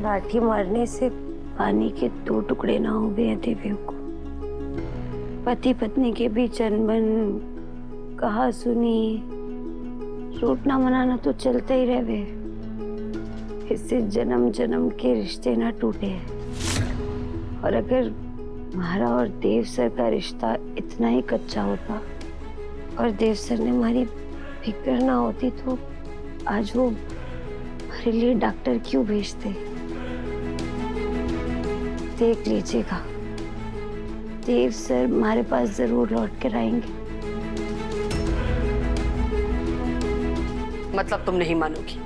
लाठी मारने से पानी के दो टुकड़े ना हुए हैं देवियों को। पति पत्नी के बीच अनबन, कहा सुनी, रूठना मनाना तो चलते ही रहे। इससे जन्म जन्म के रिश्ते ना टूटे हैं। और अगर हमारा और देव सर का रिश्ता इतना ही कच्चा होता और देव सर ने हमारी फिक्र ना होती तो आज वो हमारे लिए डॉक्टर क्यों भेजते। देख लीजिएगा, देव सर हमारे पास जरूर लौट कर आएंगे। मतलब तुम नहीं मानोगी?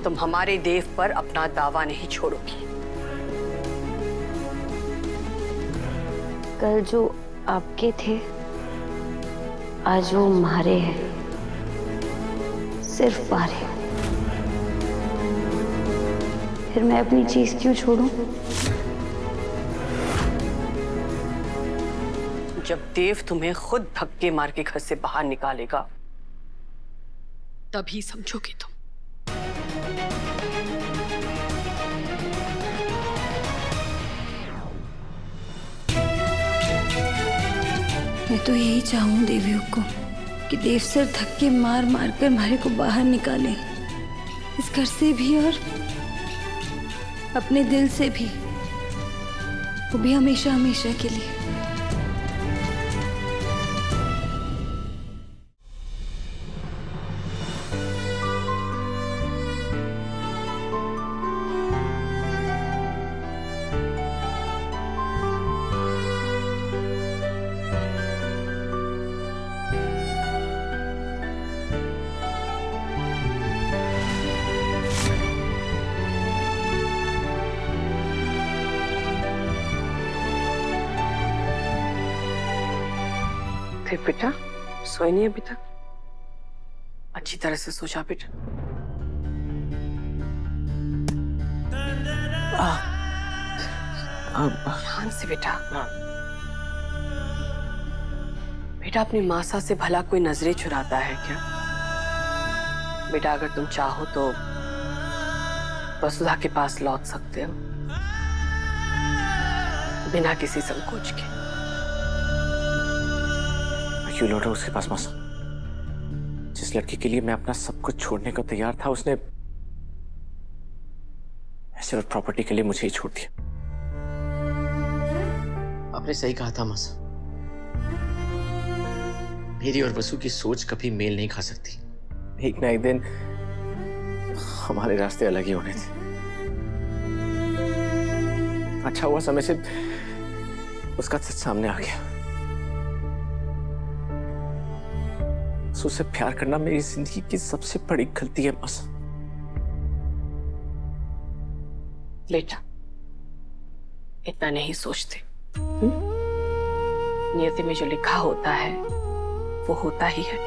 तुम हमारे देव पर अपना दावा नहीं छोड़ोगी? कल जो आपके थे आज वो हमारे हैं, सिर्फ हमारे। फिर मैं अपनी चीज क्यों छोड़ूं? जब देव तुम्हें खुद धक्के मार के घर से बाहर निकालेगा तभी समझोगे तुम। मैं तो यही चाहूं देवियों को कि देव सर धक्के मार मार कर हमारे को बाहर निकाले, इस घर से भी और अपने दिल से भी, वो भी हमेशा हमेशा के लिए। बेटा सोए नहीं अभी तक? अच्छी तरह से सो जा बेटा। ध्यान से बेटा। बेटा अपनी मासा से भला कोई नजरें चुराता है क्या? बेटा अगर तुम चाहो तो वसुधा के पास लौट सकते हो बिना किसी संकोच के। क्यों लौटा उसके पास मासा? जिस लड़की के लिए मैं अपना सब कुछ छोड़ने को तैयार था उसने सिर्फ प्रॉपर्टी के लिए मुझे ही छोड़ दिया। आपने सही कहा था मासा, मेरी और वसु की सोच कभी मेल नहीं खा सकती। एक ना एक दिन हमारे रास्ते अलग ही होने थे। अच्छा हुआ समय से उसका सच सामने आ गया। उससे प्यार करना मेरी जिंदगी की सबसे बड़ी गलती है मासा। बेटा इतना नहीं सोचते। नियति में जो लिखा होता है वो होता ही है।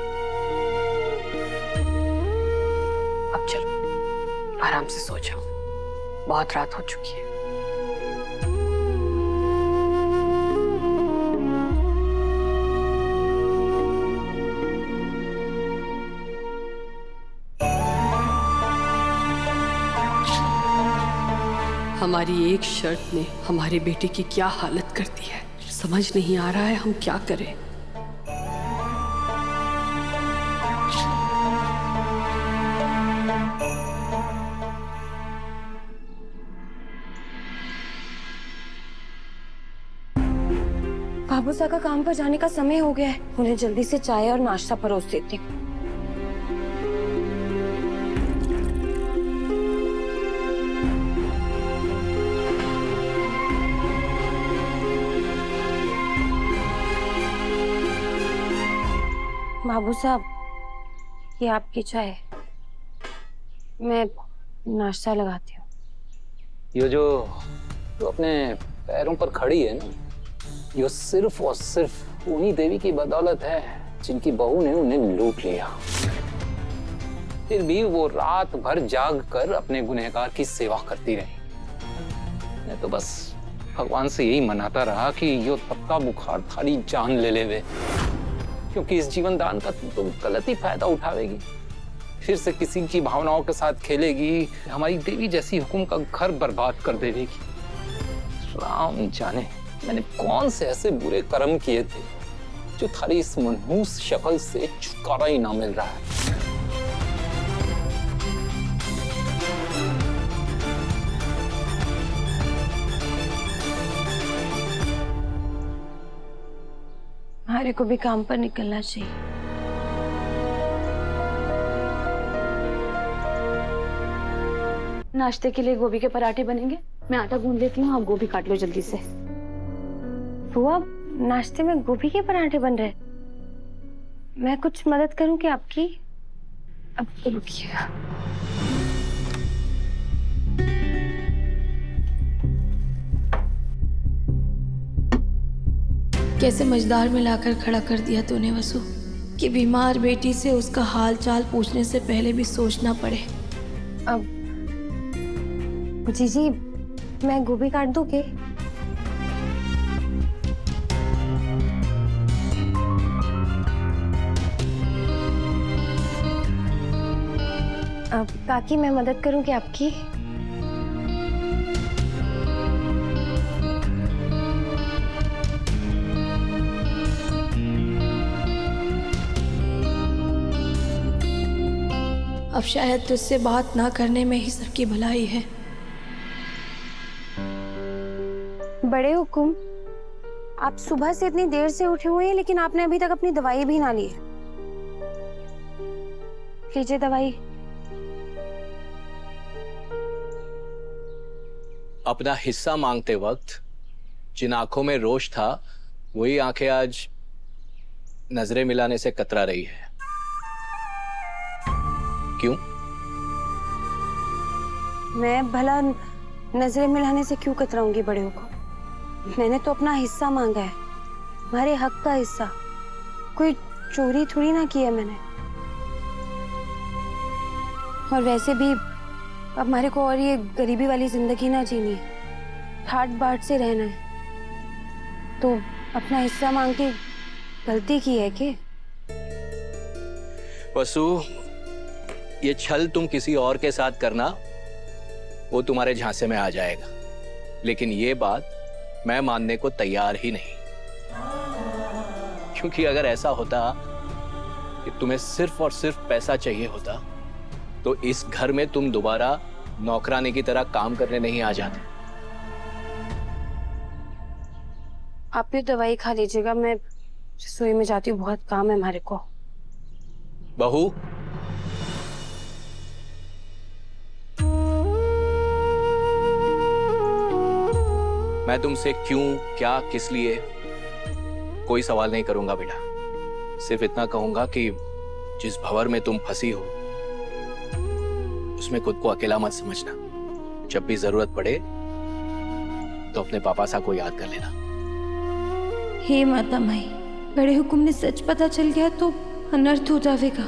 अब चलो आराम से सो जाओ, बहुत रात हो चुकी है। हमारी एक शर्त ने हमारे बेटे की क्या हालत कर दी है, समझ नहीं आ रहा है हम क्या करें। बाबू साहब का काम पर जाने का समय हो गया है, उन्हें जल्दी से चाय और नाश्ता परोस देती हूँ। बाबू साहब ये आपकी चाय, मैं नाश्ता लगाती हूँ। ये जो अपने पैरों पर खड़ी है ना, ये सिर्फ और सिर्फ उन्हीं देवी की बदौलत है जिनकी बहू ने उन्हें लूट लिया। फिर भी वो रात भर जाग कर अपने गुनहगार की सेवा करती रही। मैं तो बस भगवान से यही मनाता रहा कि यो तपका बुखार थारी जान ले लेवे, क्योंकि इस जीवन दान का तो गलत ही फायदा उठावेगी। फिर से किसी की भावनाओं के साथ खेलेगी, हमारी देवी जैसी हुकुम का घर बर्बाद कर देगी। राम जाने मैंने कौन से ऐसे बुरे कर्म किए थे जो थारी इस मनहूस शक्ल से छुटकारा ही ना मिल रहा है। हमारे को भी काम पर निकलना चाहिए। नाश्ते के लिए गोभी के पराठे बनेंगे। मैं आटा गूंद लेती हूँ, आप गोभी काट लो जल्दी से। बुआ, नाश्ते में गोभी के पराठे बन रहे? मैं कुछ मदद करूं क्या आपकी? अब रुकिए। कैसे मझदार में लाकर खड़ा कर दिया तूने वसु, कि बीमार बेटी से उसका हाल चाल पूछने से पहले भी सोचना पड़े। अब जीजी, मैं गोभी काट दूं के? अब काकी, मैं मदद करूं क्या आपकी? अब शायद तुझसे बात ना करने में ही सबकी भलाई है। बड़े हुकुम, आप सुबह से इतनी देर से उठे हुए हैं, लेकिन आपने अभी तक अपनी दवाई भी ना ली है। लीजिए दवाई। अपना हिस्सा मांगते वक्त जिन आंखों में रोष था, वही आंखें आज नजरें मिलाने से कतरा रही है। क्यों? मैं भला नजरें मिलाने से क्यों कतराऊंगी बड़े हुकुम? मैंने तो अपना हिस्सा मांगा है, हमारे हक का हिस्सा। कोई चोरी थोड़ी ना की है मैंने। और वैसे भी अब हमारे को और ये गरीबी वाली जिंदगी ना जीनी है, ठाट बाट से रहना है। तो अपना हिस्सा मांग के गलती की है कि? वसु, ये छल तुम किसी और के साथ करना, वो तुम्हारे झांसे में आ जाएगा, लेकिन ये बात मैं मानने को तैयार ही नहीं। क्योंकि अगर ऐसा होता कि तुम्हें सिर्फ और सिर्फ पैसा चाहिए होता, तो इस घर में तुम दोबारा नौकरानी की तरह काम करने नहीं आ जाते। आप भी दवाई खा लीजिएगा, मैं रसोई में जाती हूँ, बहुत काम है हमारे को। बहू, मैं तुमसे क्यों, क्या, किस लिए कोई सवाल नहीं करूंगा बेटा। सिर्फ इतना कहूंगा कि जिस भंवर में तुम फंसी हो, उसमें खुद को अकेला मत समझना। जब भी जरूरत पड़े तो अपने पापा सा को याद कर लेना। हे माता माई, बड़े हुकुम ने सच पता चल गया तो अनर्थ हो जाएगा।